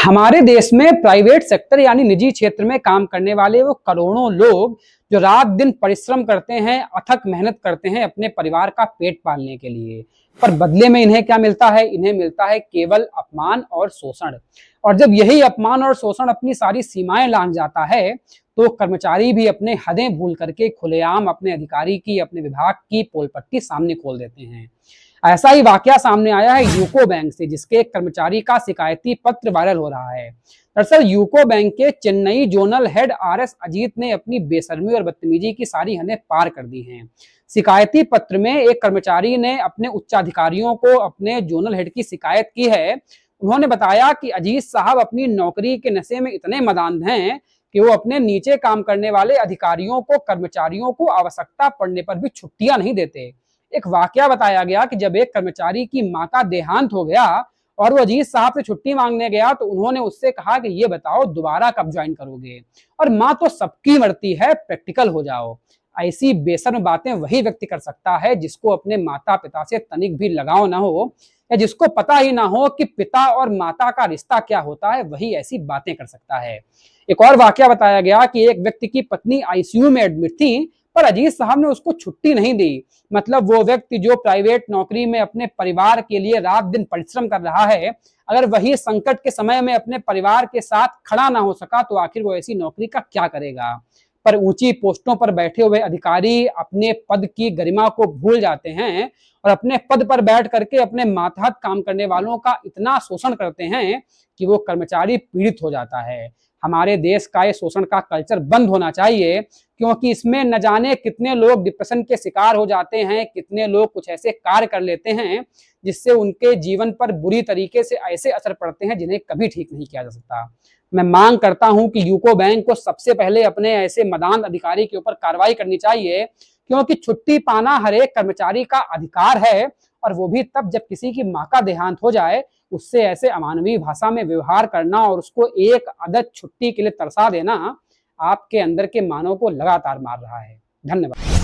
हमारे देश में प्राइवेट सेक्टर यानी निजी क्षेत्र में काम करने वाले वो करोड़ों लोग जो रात दिन परिश्रम करते हैं, अथक मेहनत करते हैं अपने परिवार का पेट पालने के लिए, पर बदले में इन्हें क्या मिलता है? इन्हें मिलता है केवल अपमान और शोषण। और जब यही अपमान और शोषण अपनी सारी सीमाएं लांघ जाता है, तो कर्मचारी भी अपने हदें भूल करके खुलेआम अपने अधिकारी की, अपने विभाग की पोल पट्टी सामने खोल देते हैं। ऐसा ही वाकया सामने आया है यूको बैंक से, जिसके एक कर्मचारी का शिकायती पत्र वायरल हो रहा है। दरअसल यूको बैंक के Chennai zonal head RS. Ajit ने अपनी बेशर्मी और बदतमीजी की सारी हदें पार कर दी हैं। शिकायती पत्र में एक कर्मचारी ने अपने उच्चाधिकारियों को अपने जोनल हेड की शिकायत की है। उन्होंने बताया कि अजीत साहब अपनी नौकरी के नशे में इतने मदान हैं कि वो अपने नीचे काम करने वाले अधिकारियों को, कर्मचारियों को आवश्यकता पड़ने पर भी छुट्टियां नहीं देते। एक वाकया बताया गया कि जब एक कर्मचारी की मां का देहांत हो गया और वो अजीत साहब से छुट्टी मांगने गया, तो उन्होंने उससे कहा कि ये बताओ दोबारा कब ज्वाइन करोगे? और मां तो सबकी मरती है, प्रैक्टिकल हो जाओ। ऐसी बेशर्म बातें वही व्यक्ति कर सकता है जिसको अपने माता पिता से तनिक भी लगाव ना हो, या जिसको पता ही ना हो कि पिता और माता का रिश्ता क्या होता है, वही ऐसी बातें कर सकता है। एक और वाकया बताया गया कि एक व्यक्ति की पत्नी आईसीयू में एडमिट थी, पर अजीत साहब ने उसको छुट्टी नहीं दी। मतलब वो व्यक्ति जो प्राइवेट नौकरी में अपने परिवार के लिए रात दिन परिश्रम कर रहा है, अगर वही संकट के समय में अपने परिवार के साथ खड़ा ना हो सका, तो आखिर वो ऐसी नौकरी का क्या करेगा? पर ऊंची पोस्टों पर बैठे हुए अधिकारी अपने पद की गरिमा को भूल जाते हैं और अपने पद पर बैठ करके अपने मातहत काम करने वालों का इतना शोषण करते हैं कि वो कर्मचारी पीड़ित हो जाता है। हमारे देश का ये शोषण का कल्चर बंद होना चाहिए, क्योंकि इसमें न जाने कितने लोग डिप्रेशन के शिकार हो जाते हैं, कितने लोग कुछ ऐसे कार्य कर लेते हैं जिससे उनके जीवन पर बुरी तरीके से ऐसे असर पड़ते हैं जिन्हें कभी ठीक नहीं किया जा सकता। मैं मांग करता हूं कि यूको बैंक को सबसे पहले अपने ऐसे मदान अधिकारी के ऊपर कार्रवाई करनी चाहिए, क्योंकि छुट्टी पाना हर एक कर्मचारी का अधिकार है, और वो भी तब जब किसी की मां का देहांत हो जाए। उससे ऐसे अमानवीय भाषा में व्यवहार करना और उसको एक अदद छुट्टी के लिए तरसा देना आपके अंदर के मानव को लगातार मार रहा है। धन्यवाद।